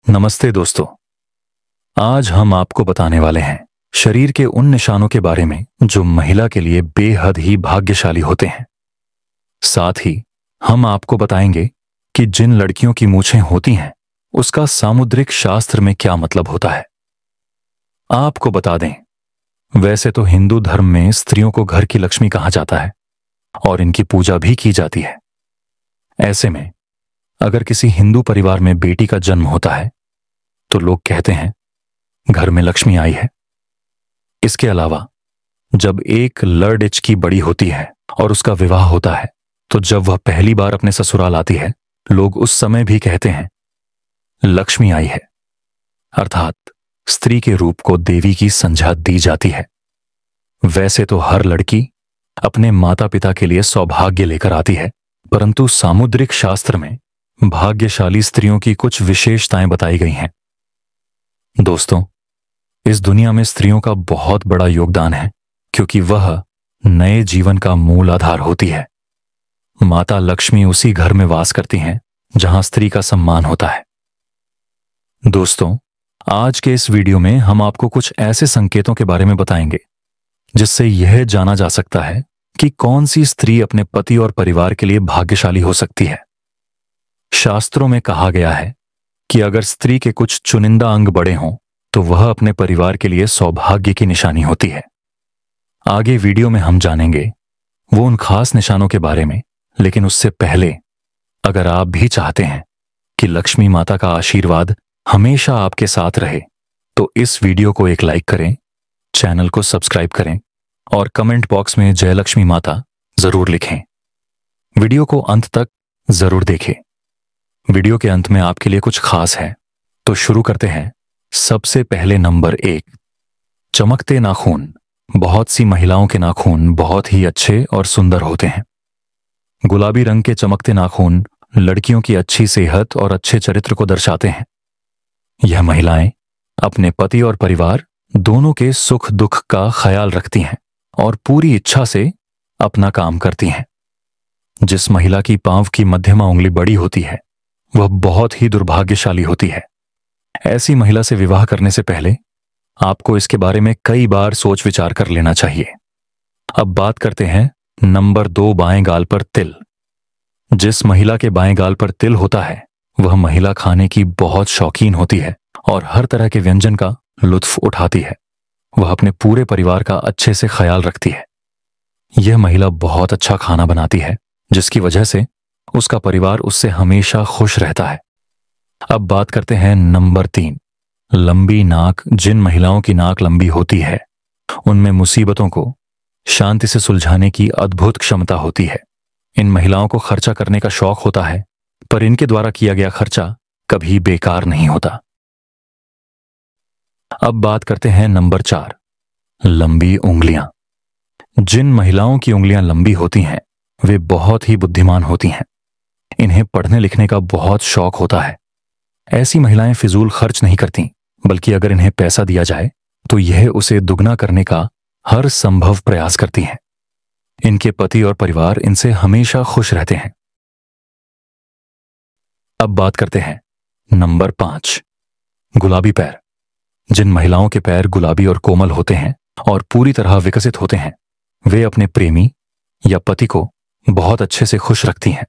नमस्ते दोस्तों। आज हम आपको बताने वाले हैं शरीर के उन निशानों के बारे में जो महिला के लिए बेहद ही भाग्यशाली होते हैं। साथ ही हम आपको बताएंगे कि जिन लड़कियों की मूछें होती हैं उसका सामुद्रिक शास्त्र में क्या मतलब होता है। आपको बता दें, वैसे तो हिंदू धर्म में स्त्रियों को घर की लक्ष्मी कहा जाता है और इनकी पूजा भी की जाती है। ऐसे में अगर किसी हिंदू परिवार में बेटी का जन्म होता है तो लोग कहते हैं घर में लक्ष्मी आई है। इसके अलावा जब एक लड़किकी बड़ी होती है और उसका विवाह होता है तो जब वह पहली बार अपने ससुराल आती है, लोग उस समय भी कहते हैं लक्ष्मी आई है, अर्थात स्त्री के रूप को देवी की संज्ञा दी जाती है। वैसे तो हर लड़की अपने माता पिता के लिए सौभाग्य लेकर आती है, परंतु सामुद्रिक शास्त्र में भाग्यशाली स्त्रियों की कुछ विशेषताएं बताई गई हैं। दोस्तों, इस दुनिया में स्त्रियों का बहुत बड़ा योगदान है क्योंकि वह नए जीवन का मूल आधार होती है। माता लक्ष्मी उसी घर में वास करती हैं जहां स्त्री का सम्मान होता है। दोस्तों, आज के इस वीडियो में हम आपको कुछ ऐसे संकेतों के बारे में बताएंगे जिससे यह जाना जा सकता है कि कौन सी स्त्री अपने पति और परिवार के लिए भाग्यशाली हो सकती है। शास्त्रों में कहा गया है कि अगर स्त्री के कुछ चुनिंदा अंग बड़े हों तो वह अपने परिवार के लिए सौभाग्य की निशानी होती है। आगे वीडियो में हम जानेंगे वो उन खास निशानों के बारे में, लेकिन उससे पहले अगर आप भी चाहते हैं कि लक्ष्मी माता का आशीर्वाद हमेशा आपके साथ रहे तो इस वीडियो को एक लाइक करें, चैनल को सब्सक्राइब करें और कमेंट बॉक्स में जय लक्ष्मी माता जरूर लिखें। वीडियो को अंत तक जरूर देखें। वीडियो के अंत में आपके लिए कुछ खास है, तो शुरू करते हैं। सबसे पहले नंबर 1, चमकते नाखून। बहुत सी महिलाओं के नाखून बहुत ही अच्छे और सुंदर होते हैं। गुलाबी रंग के चमकते नाखून लड़कियों की अच्छी सेहत और अच्छे चरित्र को दर्शाते हैं। यह महिलाएं अपने पति और परिवार दोनों के सुख दुख का ख्याल रखती हैं और पूरी इच्छा से अपना काम करती हैं। जिस महिला की पांव की मध्यमा उंगली बड़ी होती है वह बहुत ही दुर्भाग्यशाली होती है। ऐसी महिला से विवाह करने से पहले आपको इसके बारे में कई बार सोच विचार कर लेना चाहिए। अब बात करते हैं नंबर 2, बाएं गाल पर तिल। जिस महिला के बाएं गाल पर तिल होता है वह महिला खाने की बहुत शौकीन होती है और हर तरह के व्यंजन का लुत्फ उठाती है। वह अपने पूरे परिवार का अच्छे से ख्याल रखती है। यह महिला बहुत अच्छा खाना बनाती है जिसकी वजह से उसका परिवार उससे हमेशा खुश रहता है। अब बात करते हैं नंबर 3, लंबी नाक। जिन महिलाओं की नाक लंबी होती है उनमें मुसीबतों को शांति से सुलझाने की अद्भुत क्षमता होती है। इन महिलाओं को खर्चा करने का शौक होता है, पर इनके द्वारा किया गया खर्चा कभी बेकार नहीं होता। अब बात करते हैं नंबर 4, लंबी उंगलियां। जिन महिलाओं की उंगलियां लंबी होती हैं वे बहुत ही बुद्धिमान होती हैं। इन्हें पढ़ने लिखने का बहुत शौक होता है। ऐसी महिलाएं फिजूल खर्च नहीं करती, बल्कि अगर इन्हें पैसा दिया जाए तो यह उसे दुगना करने का हर संभव प्रयास करती हैं। इनके पति और परिवार इनसे हमेशा खुश रहते हैं। अब बात करते हैं नंबर 5, गुलाबी पैर। जिन महिलाओं के पैर गुलाबी और कोमल होते हैं और पूरी तरह विकसित होते हैं वे अपने प्रेमी या पति को बहुत अच्छे से खुश रखती हैं।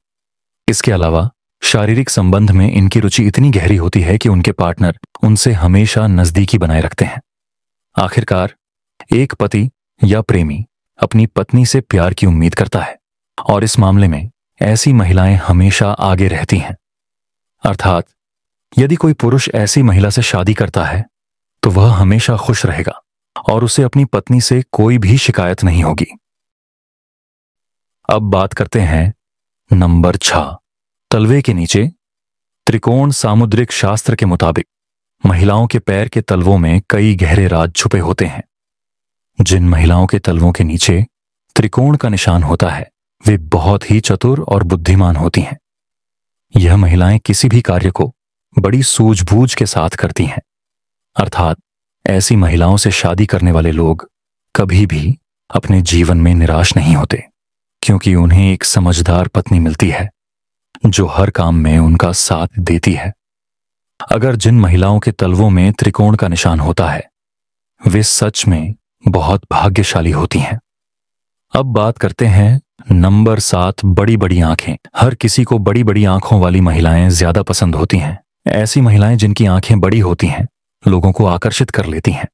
इसके अलावा शारीरिक संबंध में इनकी रुचि इतनी गहरी होती है कि उनके पार्टनर उनसे हमेशा नजदीकी बनाए रखते हैं। आखिरकार एक पति या प्रेमी अपनी पत्नी से प्यार की उम्मीद करता है और इस मामले में ऐसी महिलाएं हमेशा आगे रहती हैं। अर्थात यदि कोई पुरुष ऐसी महिला से शादी करता है तो वह हमेशा खुश रहेगा और उसे अपनी पत्नी से कोई भी शिकायत नहीं होगी। अब बात करते हैं नंबर 6, तलवे के नीचे त्रिकोण। सामुद्रिक शास्त्र के मुताबिक महिलाओं के पैर के तलवों में कई गहरे राज छुपे होते हैं। जिन महिलाओं के तलवों के नीचे त्रिकोण का निशान होता है वे बहुत ही चतुर और बुद्धिमान होती हैं। यह महिलाएं किसी भी कार्य को बड़ी सूझबूझ के साथ करती हैं। अर्थात ऐसी महिलाओं से शादी करने वाले लोग कभी भी अपने जीवन में निराश नहीं होते, क्योंकि उन्हें एक समझदार पत्नी मिलती है जो हर काम में उनका साथ देती है। अगर जिन महिलाओं के तलवों में त्रिकोण का निशान होता है वे सच में बहुत भाग्यशाली होती हैं। अब बात करते हैं नंबर 7, बड़ी बड़ी आंखें। हर किसी को बड़ी बड़ी आंखों वाली महिलाएं ज्यादा पसंद होती हैं। ऐसी महिलाएं जिनकी आंखें बड़ी होती हैं लोगों को आकर्षित कर लेती हैं।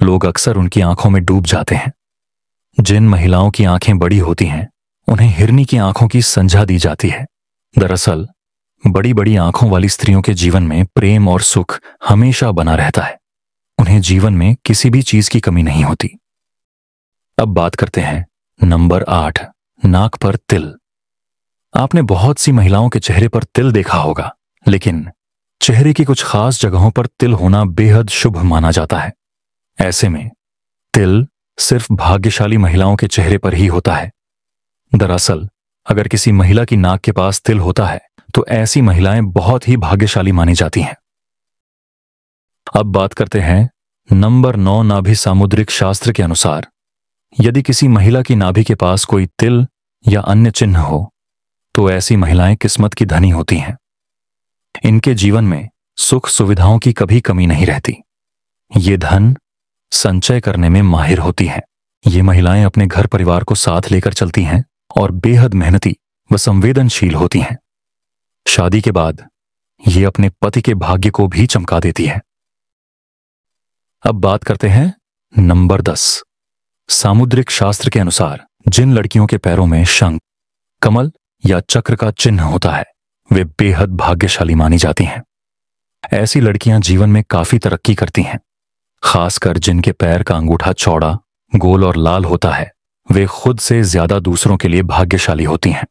लोग अक्सर उनकी आंखों में डूब जाते हैं। जिन महिलाओं की आंखें बड़ी होती हैं उन्हें हिरनी की आंखों की संज्ञा दी जाती है। दरअसल बड़ी बड़ी आंखों वाली स्त्रियों के जीवन में प्रेम और सुख हमेशा बना रहता है। उन्हें जीवन में किसी भी चीज की कमी नहीं होती। अब बात करते हैं नंबर 8, नाक पर तिल। आपने बहुत सी महिलाओं के चेहरे पर तिल देखा होगा, लेकिन चेहरे की कुछ खास जगहों पर तिल होना बेहद शुभ माना जाता है। ऐसे में तिल सिर्फ भाग्यशाली महिलाओं के चेहरे पर ही होता है। दरअसल अगर किसी महिला की नाक के पास तिल होता है तो ऐसी महिलाएं बहुत ही भाग्यशाली मानी जाती हैं। अब बात करते हैं नंबर 9, नाभि। सामुद्रिक शास्त्र के अनुसार यदि किसी महिला की नाभि के पास कोई तिल या अन्य चिन्ह हो तो ऐसी महिलाएं किस्मत की धनी होती हैं। इनके जीवन में सुख सुविधाओं की कभी कमी नहीं रहती। ये धन संचय करने में माहिर होती हैं। ये महिलाएं अपने घर परिवार को साथ लेकर चलती हैं और बेहद मेहनती व संवेदनशील होती हैं। शादी के बाद ये अपने पति के भाग्य को भी चमका देती है। अब बात करते हैं नंबर 10। सामुद्रिक शास्त्र के अनुसार जिन लड़कियों के पैरों में शंख, कमल या चक्र का चिन्ह होता है वे बेहद भाग्यशाली मानी जाती हैं। ऐसी लड़कियां जीवन में काफी तरक्की करती हैं। खासकर जिनके पैर का अंगूठा चौड़ा, गोल और लाल होता है वे खुद से ज्यादा दूसरों के लिए भाग्यशाली होती हैं।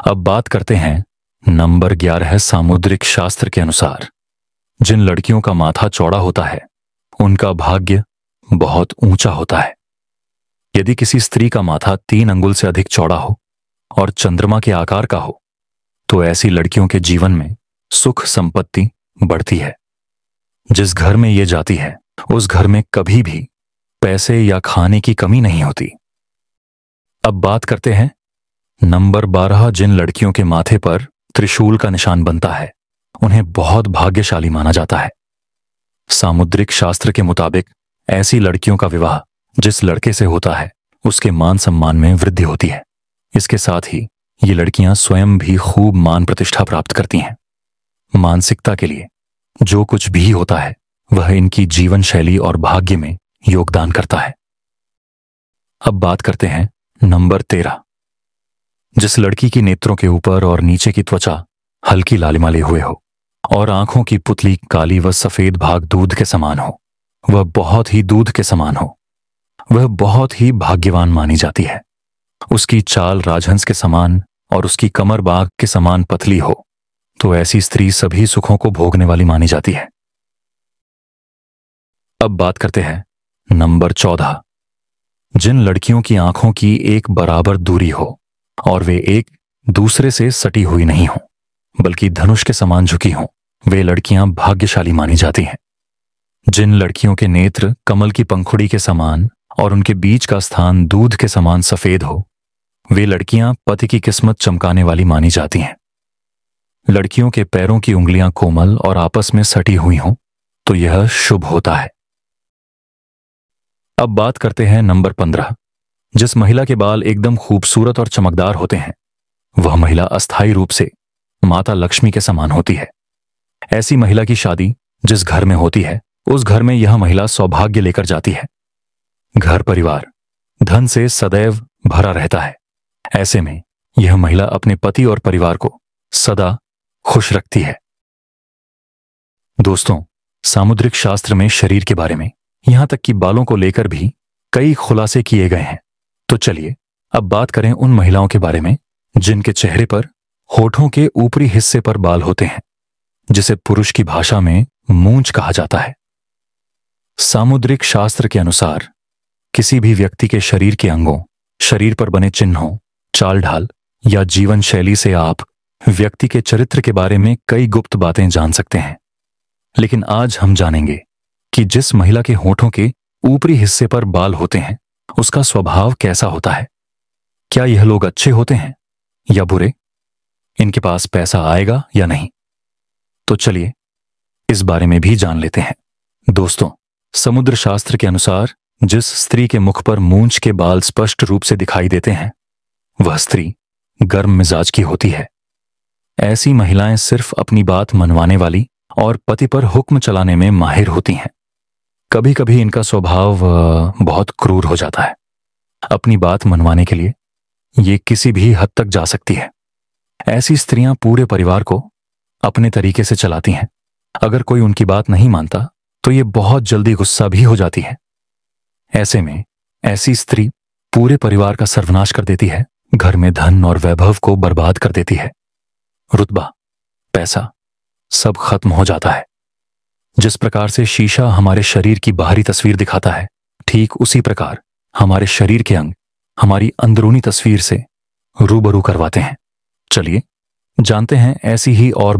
अब बात करते हैं नंबर 11। सामुद्रिक शास्त्र के अनुसार जिन लड़कियों का माथा चौड़ा होता है उनका भाग्य बहुत ऊंचा होता है। यदि किसी स्त्री का माथा 3 अंगुल से अधिक चौड़ा हो और चंद्रमा के आकार का हो तो ऐसी लड़कियों के जीवन में सुख संपत्ति बढ़ती है। जिस घर में ये जाती है उस घर में कभी भी पैसे या खाने की कमी नहीं होती। अब बात करते हैं नंबर 12। जिन लड़कियों के माथे पर त्रिशूल का निशान बनता है उन्हें बहुत भाग्यशाली माना जाता है। सामुद्रिक शास्त्र के मुताबिक ऐसी लड़कियों का विवाह जिस लड़के से होता है उसके मान सम्मान में वृद्धि होती है। इसके साथ ही ये लड़कियां स्वयं भी खूब मान प्रतिष्ठा प्राप्त करती हैं। मानसिकता के लिए जो कुछ भी होता है वह इनकी जीवन शैली और भाग्य में योगदान करता है। अब बात करते हैं नंबर 13। जिस लड़की की नेत्रों के ऊपर और नीचे की त्वचा हल्की लालिमाली हुए हो और आंखों की पुतली काली व सफेद भाग दूध के समान हो, वह बहुत ही दूध के समान हो, वह बहुत ही भाग्यवान मानी जाती है। उसकी चाल राजहंस के समान और उसकी कमर बाघ के समान पतली हो तो ऐसी स्त्री सभी सुखों को भोगने वाली मानी जाती है। अब बात करते हैं नंबर 14। जिन लड़कियों की आंखों की एक बराबर दूरी हो और वे एक दूसरे से सटी हुई नहीं हो बल्कि धनुष के समान झुकी हों, वे लड़कियां भाग्यशाली मानी जाती हैं। जिन लड़कियों के नेत्र कमल की पंखुड़ी के समान और उनके बीच का स्थान दूध के समान सफेद हो, वे लड़कियां पति की किस्मत चमकाने वाली मानी जाती हैं। लड़कियों के पैरों की उंगलियां कोमल और आपस में सटी हुई हों तो यह शुभ होता है। अब बात करते हैं नंबर 15। जिस महिला के बाल एकदम खूबसूरत और चमकदार होते हैं वह महिला अस्थायी रूप से माता लक्ष्मी के समान होती है। ऐसी महिला की शादी जिस घर में होती है उस घर में यह महिला सौभाग्य लेकर जाती है। घर परिवार धन से सदैव भरा रहता है। ऐसे में यह महिला अपने पति और परिवार को सदा खुश रखती है। दोस्तों, सामुद्रिक शास्त्र में शरीर के बारे में यहां तक कि बालों को लेकर भी कई खुलासे किए गए हैं। तो चलिए अब बात करें उन महिलाओं के बारे में जिनके चेहरे पर होठों के ऊपरी हिस्से पर बाल होते हैं, जिसे पुरुष की भाषा में मूंछ कहा जाता है। सामुद्रिक शास्त्र के अनुसार किसी भी व्यक्ति के शरीर के अंगों, शरीर पर बने चिन्हों, चाल ढाल या जीवन शैली से आप व्यक्ति के चरित्र के बारे में कई गुप्त बातें जान सकते हैं। लेकिन आज हम जानेंगे कि जिस महिला के होठों के ऊपरी हिस्से पर बाल होते हैं उसका स्वभाव कैसा होता है। क्या यह लोग अच्छे होते हैं या बुरे? इनके पास पैसा आएगा या नहीं? तो चलिए इस बारे में भी जान लेते हैं। दोस्तों, समुद्र शास्त्र के अनुसार जिस स्त्री के मुख पर मूंछ के बाल स्पष्ट रूप से दिखाई देते हैं, वह स्त्री गर्म मिजाज की होती है। ऐसी महिलाएं सिर्फ अपनी बात मनवाने वाली और पति पर हुक्म चलाने में माहिर होती हैं। कभी कभी इनका स्वभाव बहुत क्रूर हो जाता है। अपनी बात मनवाने के लिए ये किसी भी हद तक जा सकती है। ऐसी स्त्रियां पूरे परिवार को अपने तरीके से चलाती हैं। अगर कोई उनकी बात नहीं मानता तो ये बहुत जल्दी गुस्सा भी हो जाती है। ऐसे में ऐसी स्त्री पूरे परिवार का सर्वनाश कर देती है, घर में धन और वैभव को बर्बाद कर देती है। रुतबा, पैसा सब खत्म हो जाता है। जिस प्रकार से शीशा हमारे शरीर की बाहरी तस्वीर दिखाता है, ठीक उसी प्रकार हमारे शरीर के अंग हमारी अंदरूनी तस्वीर से रूबरू करवाते हैं। चलिए जानते हैं ऐसी ही और